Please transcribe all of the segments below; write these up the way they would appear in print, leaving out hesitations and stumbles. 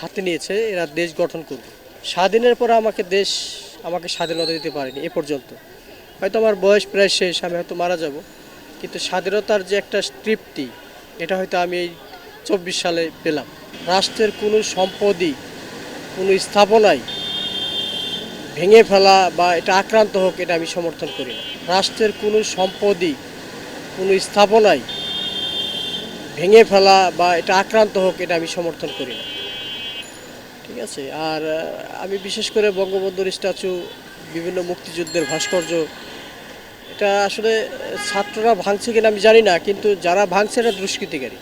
হাতে নিয়েছে, এরা দেশ গঠন করবে। স্বাধীনের পরে আমাকে স্বাধীনতা দিতে পারেনি এ পর্যন্ত। হয়তো আমার বয়স প্রায় শেষ, আমি হয়তো মারা যাব, কিন্তু স্বাধীনতার যে একটা তৃপ্তি, এটা হয়তো আমি এই 24 সালে পেলাম। রাষ্ট্রের কোনো সম্পদই, কোনো স্থাপনাই ভেঙে ফেলা বা এটা আক্রান্ত হোক, এটা আমি সমর্থন করি না। রাষ্ট্রের কোনো সম্পদই, কোনো স্থাপনাই ভেঙে ফেলা বা এটা আক্রান্ত হোক, এটা আমি সমর্থন করি না। ঠিক আছে। আর আমি বিশেষ করে বঙ্গবন্ধুর স্ট্যাচু, বিভিন্ন মুক্তিযুদ্ধের ভাস্কর্য, এটা আসলে ছাত্ররা ভাঙছে কিনা আমি জানি না, কিন্তু যারা ভাঙছে এটা দুষ্কৃতিকারী।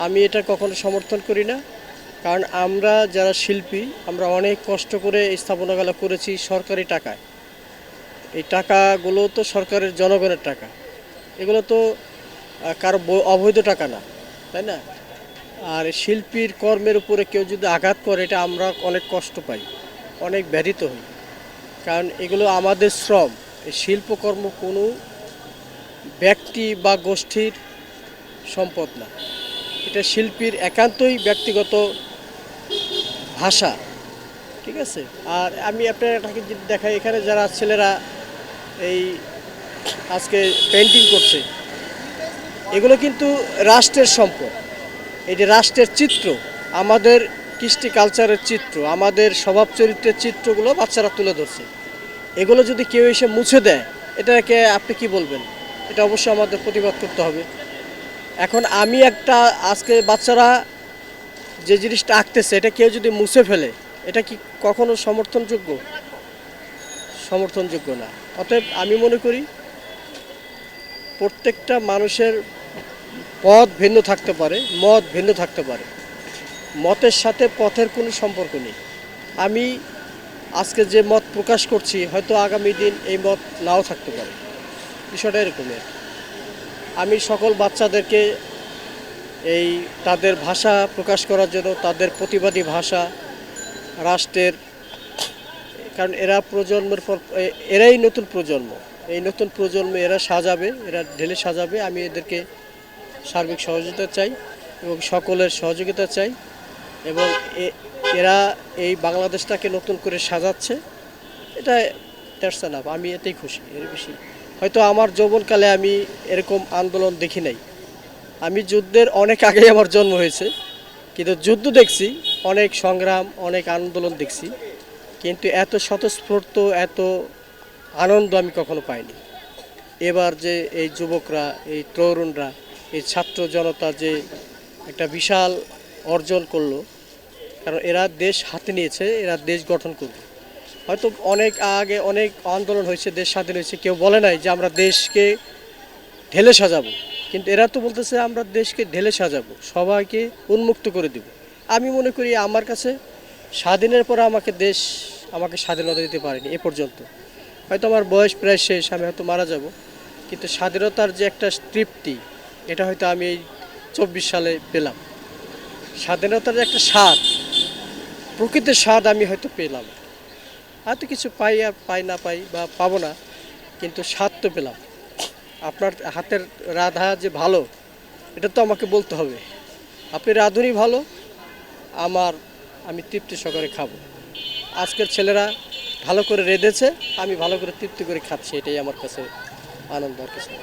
আমি এটা কখনো সমর্থন করি না। কারণ আমরা যারা শিল্পী, আমরা অনেক কষ্ট করে এই স্থাপনাগুলো করেছি সরকারি টাকায়। এই টাকাগুলো তো সরকারের, জনগণের টাকা। এগুলো তো কারো অবৈধ টাকা না, তাই না? আর শিল্পীর কর্মের উপরে কেউ যদি আঘাত করে, এটা আমরা অনেক কষ্ট পাই, অনেক ব্যথিত হই। কারণ এগুলো আমাদের শ্রম। এই শিল্পকর্ম কোনো ব্যক্তি বা গোষ্ঠীর সম্পদ না, এটা শিল্পীর একান্তই ব্যক্তিগত ভাষা। ঠিক আছে। আর আমি আপনাকে যদি দেখাই, এখানে যারা ছেলেরা এই আজকে পেন্টিং করছে, এগুলো কিন্তু রাষ্ট্রের সম্পদ। এই যে রাষ্ট্রের চিত্র, আমাদের কৃষ্টি কালচারের চিত্র, আমাদের স্বভাব চরিত্রের চিত্রগুলো বাচ্চারা তুলে ধরছে। এগুলো যদি কেউ এসে মুছে দেয়, এটাকে আপনি কি বলবেন? এটা অবশ্যই আমাদের প্রতিবাদ করতে হবে। এখন আমি আজকে বাচ্চারা যে জিনিসটা আঁকতেছে, এটা কেউ যদি মুছে ফেলে, এটা কি কখনো সমর্থনযোগ্য না। অতএব আমি মনে করি প্রত্যেকটা মানুষের পথ ভিন্ন থাকতে পারে, মত ভিন্ন থাকতে পারে, মতের সাথে পথের কোনো সম্পর্ক নেই। আমি আজকে যে মত প্রকাশ করছি, হয়তো আগামী দিন এই মত নাও থাকতে পারে। বিষয়টা এরকমের। আমি সকল বাচ্চাদেরকে এই তাদের ভাষা প্রকাশ করার জন্য, তাদের প্রতিবাদী ভাষা, রাষ্ট্রের, কারণ এরা প্রজন্মের পর এরাই নতুন প্রজন্ম। এই নতুন প্রজন্মে এরা সাজাবে, এরা ঢেলে সাজাবে। আমি এদেরকে সার্বিক সহযোগিতা চাই এবং সকলের সহযোগিতা চাই। এবং এরা এই বাংলাদেশটাকে নতুন করে সাজাচ্ছে, এটা দ্যাটস এনাফ। আমি এতেই খুশি, এর বেশি হয়তো আমার যৌবনকালে আমি এরকম আন্দোলন দেখি নাই। আমি যুদ্ধের অনেক আগেই আমার জন্ম হয়েছে, কিন্তু যুদ্ধ দেখছি, অনেক সংগ্রাম, অনেক আন্দোলন দেখছি, কিন্তু এত স্বতঃস্ফূর্ত, এত আনন্দ আমি কখনো পাইনি। এবার যে এই যুবকরা, এই তরুণরা, এই ছাত্র জনতা যে একটা বিশাল অর্জন করলো, কারণ এরা দেশ হাতে নিয়েছে, এরা দেশ গঠন করবে। হয়তো অনেক আগে অনেক আন্দোলন হয়েছে, দেশ স্বাধীন হয়েছে, কেউ বলে নাই যে আমরা দেশকে ঢেলে সাজাবো, কিন্তু এরা তো বলতেছে আমরা দেশকে ঢেলে সাজাবো, সবাইকে উন্মুক্ত করে দিব। আমি মনে করি আমার কাছে স্বাধীনের পর আমাকে স্বাধীনতা দিতে পারেনি এ পর্যন্ত। হয়তো আমার বয়স প্রায় শেষ, আমি হয়তো মারা যাব, কিন্তু স্বাধীনতার যে একটা তৃপ্তি, এটা হয়তো আমি এই 24 সালে পেলাম। স্বাধীনতার যে একটা স্বাদ, প্রকৃতির স্বাদ আমি হয়তো পেলাম। হয়তো কিছু পাই আর না পাই বা পাবো না, কিন্তু স্বাদ তো পেলাম। আপনার হাতের রাধা যে ভালো, এটা তো আমাকে বলতে হবে। আপনি রাঁধুনি ভালো, আমি তৃপ্তি সহকারে খাবো। আজকের ছেলেরা ভালো করে রেঁধেছে, আমি ভালো করে তৃপ্তি করে খাচ্ছি, এটাই আমার কাছে আনন্দ আর কিছু না।